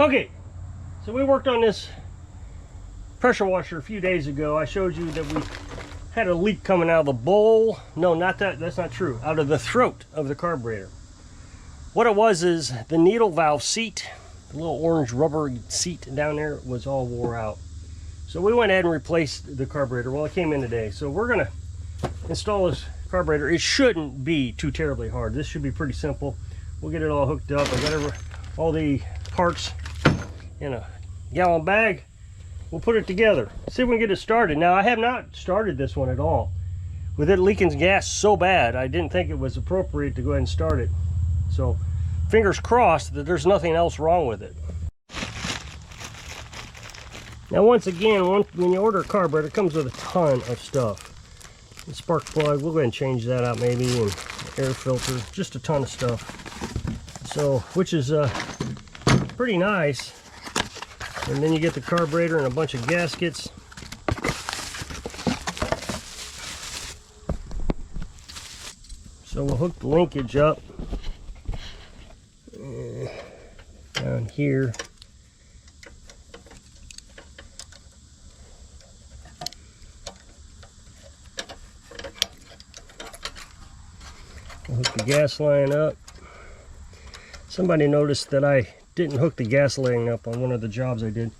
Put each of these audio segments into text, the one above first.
Okay, so we worked on this pressure washer a few days ago. I showed you that we had a leak coming out of the bowl. No, not that. That's not true. Out of the throat of the carburetor. What it was is the needle valve seat, the little orange rubber seat down there, was all wore out. So we went ahead and replaced the carburetor. Well, it came in today. So we're going to install this carburetor. It shouldn't be too terribly hard. This should be pretty simple. We'll get it all hooked up. I got all the parts in a gallon bag. We'll put it together. See if we can get it started. Now, I have not started this one at all. With it leaking gas so bad, I didn't think it was appropriate to go ahead and start it. So, fingers crossed that there's nothing else wrong with it. Now, once again, when you order a carburetor, it comes with a ton of stuff. The spark plug, we'll go ahead and change that out maybe, and air filter, just a ton of stuff. So, which is pretty nice. And then you get the carburetor and a bunch of gaskets. So we'll hook the linkage up down here. We'll hook the gas line up. Somebody noticed that I didn't hook the gas line up on one of the jobs I did.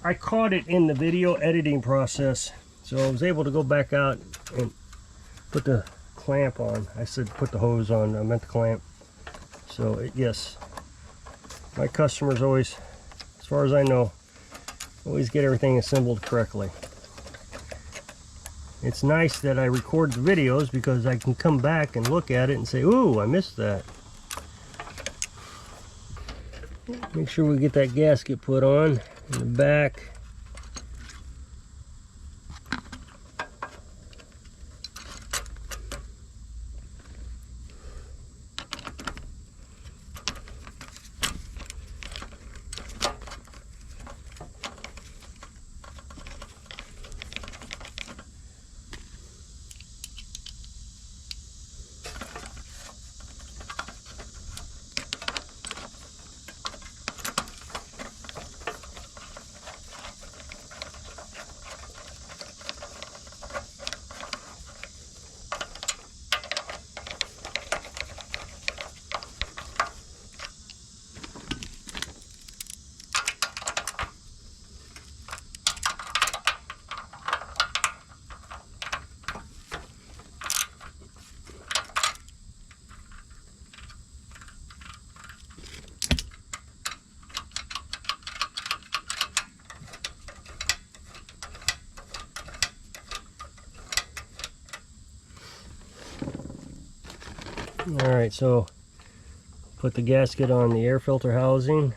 I caught it in the video editing process, so I was able to go back out and put the clamp on. I said put the hose on, I meant the clamp. So yes, my customers always, as far as I know, always get everything assembled correctly. It's nice that I record the videos because I can come back and look at it and say, ooh, I missed that. Make sure we get that gasket put on in the back. Alright, so put the gasket on the air filter housing.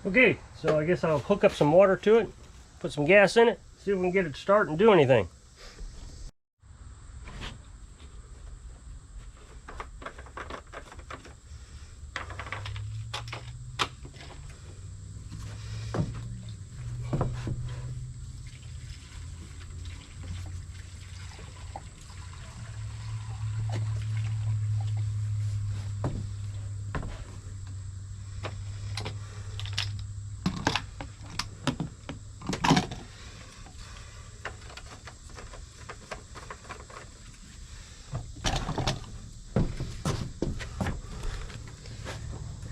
Okay, so I guess I'll hook up some water to it, put some gas in it, see if we can get it to start and do anything.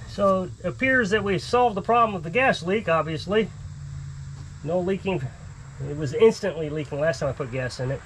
So it appears that we solved the problem with the gas leak, obviously. No leaking. It was instantly leaking last time I put gas in it.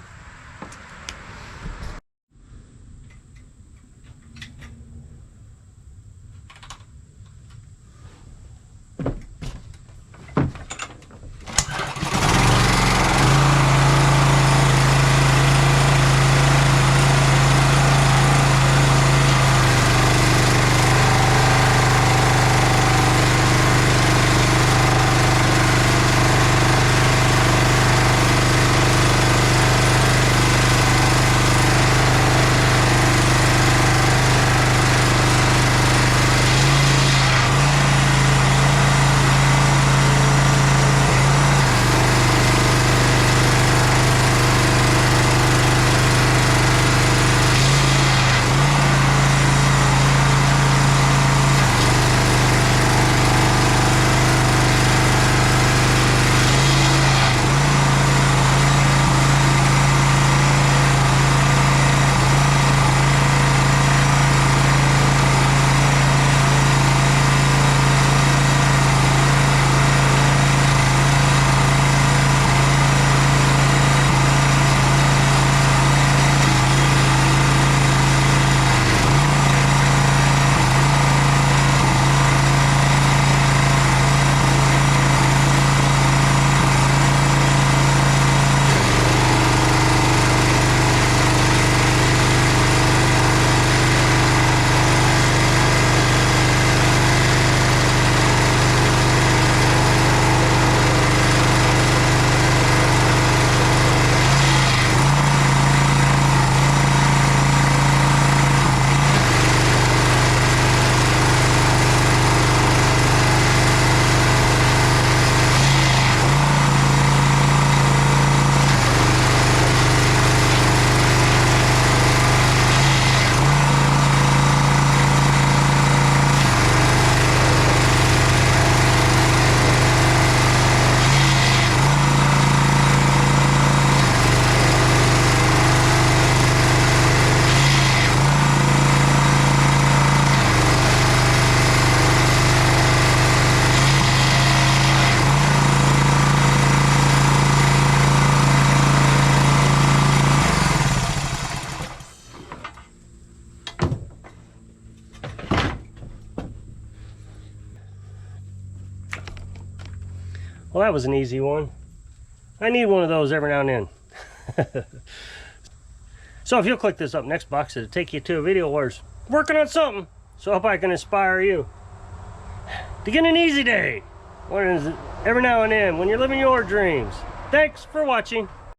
Well, that was an easy one. I need one of those every now and then. So if you'll click this up next box, it'll take you to a video where it's working on something. So I hope I can inspire you to get an easy day every now and then when you're living your dreams. Thanks for watching.